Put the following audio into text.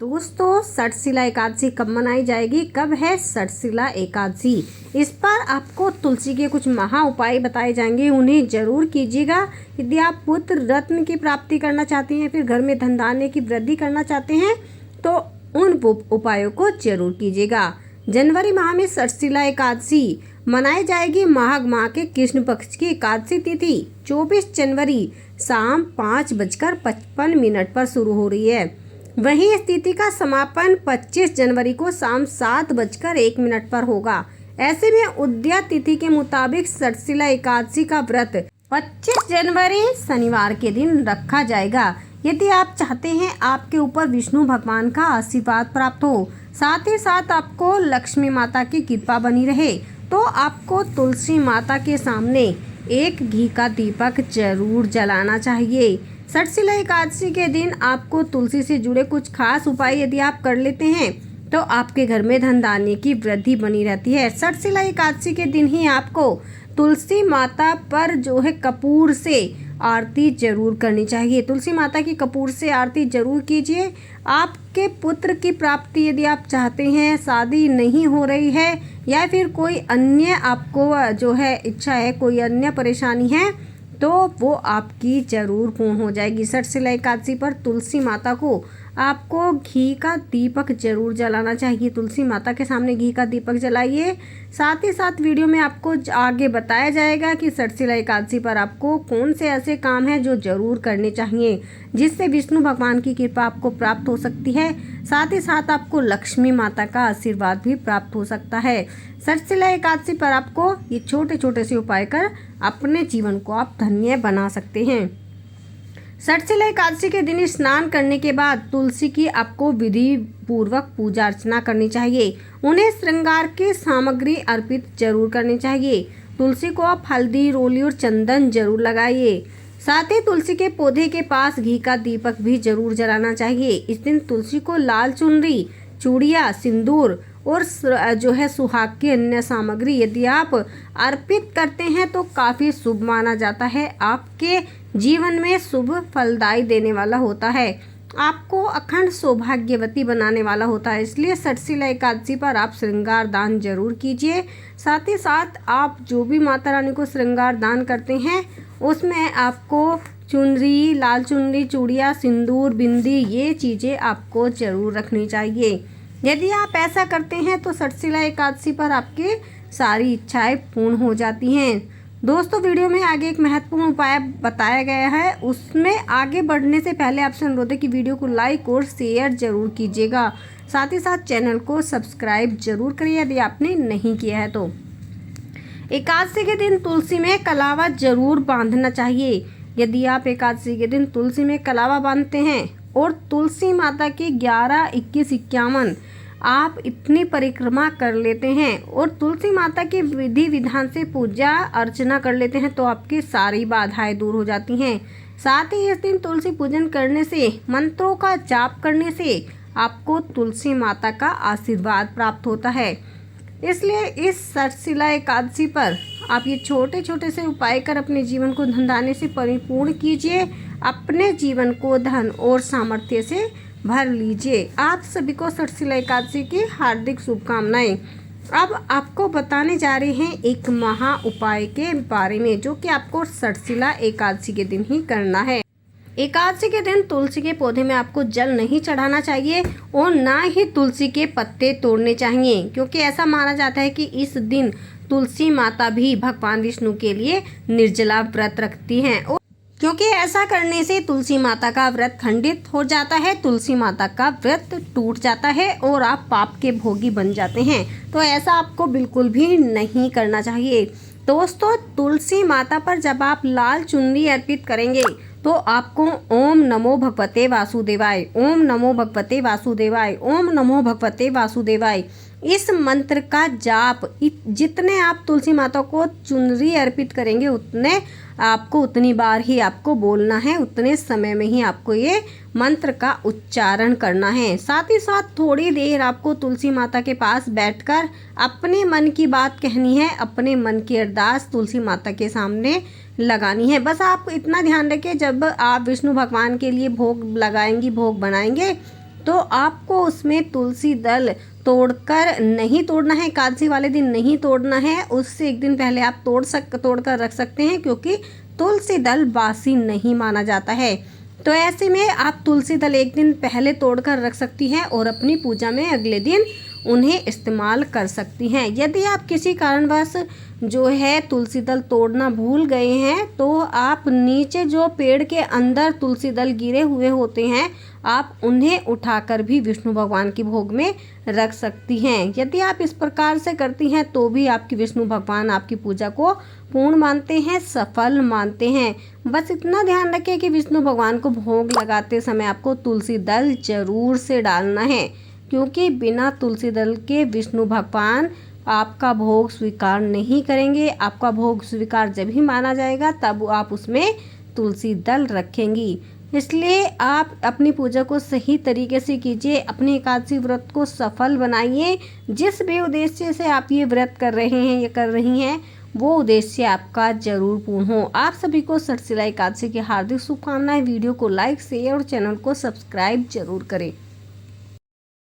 दोस्तों, सठशिला एकादशी कब मनाई जाएगी, कब है सठशिला एकादशी, इस पर आपको तुलसी के कुछ महा उपाय बताए जाएंगे। उन्हें जरूर कीजिएगा। यदि आप पुत्र रत्न की प्राप्ति करना चाहते हैं, फिर घर में धन धान्य की वृद्धि करना चाहते हैं, तो उन उपायों को जरूर कीजिएगा। जनवरी माह में सठशिला एकादशी मनाई जाएगी। माघ माह के कृष्ण पक्ष की एकादशी तिथि 24 जनवरी शाम 5:55 पर शुरू हो रही है। वहीं इस तिथि का समापन 25 जनवरी को शाम 7:01 पर होगा। ऐसे में उदया तिथि के मुताबिक सठशिला एकादशी का व्रत 25 जनवरी शनिवार के दिन रखा जाएगा। यदि आप चाहते हैं आपके ऊपर विष्णु भगवान का आशीर्वाद प्राप्त हो, साथ ही साथ आपको लक्ष्मी माता की कृपा बनी रहे, तो आपको तुलसी माता के सामने एक घी का दीपक जरूर जलाना चाहिए। सठशिला एकादशी के दिन आपको तुलसी से जुड़े कुछ खास उपाय यदि आप कर लेते हैं, तो आपके घर में धन धान्य की वृद्धि बनी रहती है। सठशिला एकादशी के दिन ही आपको तुलसी माता पर जो है कपूर से आरती जरूर करनी चाहिए। तुलसी माता की कपूर से आरती जरूर कीजिए। आपके पुत्र की प्राप्ति यदि आप चाहते हैं, शादी नहीं हो रही है, या फिर कोई अन्य आपको जो है इच्छा है, कोई अन्य परेशानी है, तो वो आपकी जरूर पूर्ण हो जाएगी। सठशिला एकादशी पर तुलसी माता को आपको घी का दीपक जरूर जलाना चाहिए। तुलसी माता के सामने घी का दीपक जलाइए। साथ ही साथ वीडियो में आपको आगे बताया जाएगा कि सठशिला एकादशी पर आपको कौन से ऐसे काम हैं जो जरूर करने चाहिए, जिससे विष्णु भगवान की कृपा आपको प्राप्त हो सकती है। साथ ही साथ आपको लक्ष्मी माता का आशीर्वाद भी प्राप्त हो सकता है। सठशिला एकादशी पर आपको ये छोटे छोटे से उपाय कर अपने जीवन को आप धन्य बना सकते हैं। सठशिला एकादशी के दिन स्नान करने के बाद तुलसी की आपको विधि पूर्वक पूजा अर्चना करनी चाहिए। उन्हें श्रृंगार की सामग्री अर्पित जरूर करनी चाहिए। तुलसी को आप हल्दी, रोली और चंदन जरूर लगाइए। साथ ही तुलसी के पौधे के पास घी का दीपक भी जरूर जलाना चाहिए। इस दिन तुलसी को लाल चुनरी, चूड़िया, सिंदूर और जो है सुहाग की अन्य सामग्री यदि आप अर्पित करते हैं तो काफ़ी शुभ माना जाता है। आपके जीवन में शुभ फलदायी देने वाला होता है, आपको अखंड सौभाग्यवती बनाने वाला होता है। इसलिए सठशिला एकादशी पर आप श्रृंगार दान जरूर कीजिए। साथ ही साथ आप जो भी माता रानी को श्रृंगार दान करते हैं, उसमें आपको चुनरी, लाल चुनरी, चूड़िया, सिंदूर, बिंदी, ये चीज़ें आपको जरूर रखनी चाहिए। यदि आप ऐसा करते हैं तो सठशिला एकादशी पर आपकी सारी इच्छाएं पूर्ण हो जाती हैं। दोस्तों, वीडियो में आगे एक महत्वपूर्ण उपाय बताया गया है। उसमें आगे बढ़ने से पहले आपसे अनुरोध है कि वीडियो को लाइक और शेयर जरूर कीजिएगा। साथ ही साथ चैनल को सब्सक्राइब जरूर करिए यदि आपने नहीं किया है तो। एकादशी के दिन तुलसी में कलावा जरूर बांधना चाहिए। यदि आप एकादशी के दिन तुलसी में कलावा बांधते हैं और तुलसी माता की 11, 21, 51 आप इतनी परिक्रमा कर लेते हैं और तुलसी माता की विधि विधान से पूजा अर्चना कर लेते हैं, तो आपकी सारी बाधाएं दूर हो जाती हैं। साथ ही इस दिन तुलसी पूजन करने से, मंत्रों का जाप करने से आपको तुलसी माता का आशीर्वाद प्राप्त होता है। इसलिए इस सठशिला एकादशी पर आप ये छोटे छोटे से उपाय कर अपने जीवन को धन धान्य से परिपूर्ण कीजिए। अपने जीवन को धन और सामर्थ्य से भर लीजिए। आप सभी को सठशिला एकादशी की हार्दिक शुभकामनाएं। अब आपको बताने जा रहे हैं एक महा उपाय के बारे में, जो कि आपको सठशिला एकादशी के दिन ही करना है। एकादशी के दिन तुलसी के पौधे में आपको जल नहीं चढ़ाना चाहिए और ना ही तुलसी के पत्ते तोड़ने चाहिए, क्योंकि ऐसा माना जाता है कि इस दिन तुलसी माता भी भगवान विष्णु के लिए निर्जला व्रत रखती हैं, और क्योंकि ऐसा करने से तुलसी माता का व्रत खंडित हो जाता है, तुलसी माता का व्रत टूट जाता है और आप पाप के भोगी बन जाते हैं। तो ऐसा आपको बिल्कुल भी नहीं करना चाहिए। दोस्तों, तुलसी माता पर जब आप लाल चुनरी अर्पित करेंगे तो आपको ओम नमो भगवते वासुदेवाय, ओम नमो भगवते वासुदेवाय, ओम नमो भगवते वासुदेवाय, इस मंत्र का जाप जितने आप तुलसी माता को चुनरी अर्पित करेंगे उतनी बार ही आपको बोलना है, उतने समय में ही आपको ये मंत्र का उच्चारण करना है। साथ ही साथ थोड़ी देर आपको तुलसी माता के पास बैठकर अपने मन की बात कहनी है, अपने मन की अरदास तुलसी माता के सामने लगानी है। बस आप इतना ध्यान रखें, जब आप विष्णु भगवान के लिए भोग लगाएंगी, भोग बनाएंगे, तो आपको उसमें तुलसी दल तोड़कर नहीं तोड़ना है, एकादशी वाले दिन नहीं तोड़ना है, उससे एक दिन पहले आप तोड़ कर रख सकते हैं, क्योंकि तुलसी दल बासी नहीं माना जाता है। तो ऐसे में आप तुलसी दल एक दिन पहले तोड़ कर रख सकती हैं और अपनी पूजा में अगले दिन उन्हें इस्तेमाल कर सकती हैं। यदि आप किसी कारणवश जो है तुलसी दल तोड़ना भूल गए हैं, तो आप नीचे जो पेड़ के अंदर तुलसी दल गिरे हुए होते हैं, आप उन्हें उठाकर भी विष्णु भगवान की भोग में रख सकती हैं। यदि आप इस प्रकार से करती हैं तो भी आपकी विष्णु भगवान आपकी पूजा को पूर्ण मानते हैं, सफल मानते हैं। बस इतना ध्यान रखें कि विष्णु भगवान को भोग लगाते समय आपको तुलसी दल जरूर से डालना है, क्योंकि बिना तुलसी दल के विष्णु भगवान आपका भोग स्वीकार नहीं करेंगे। आपका भोग स्वीकार जब ही माना जाएगा तब आप उसमें तुलसी दल रखेंगी। इसलिए आप अपनी पूजा को सही तरीके से कीजिए, अपने एकादशी व्रत को सफल बनाइए। जिस भी उद्देश्य से आप ये व्रत कर रहे हैं या कर रही हैं, वो उद्देश्य आपका जरूर पूर्ण हो। आप सभी को सठशिला एकादशी की हार्दिक शुभकामनाएं। वीडियो को लाइक, शेयर और चैनल को सब्सक्राइब जरूर करें।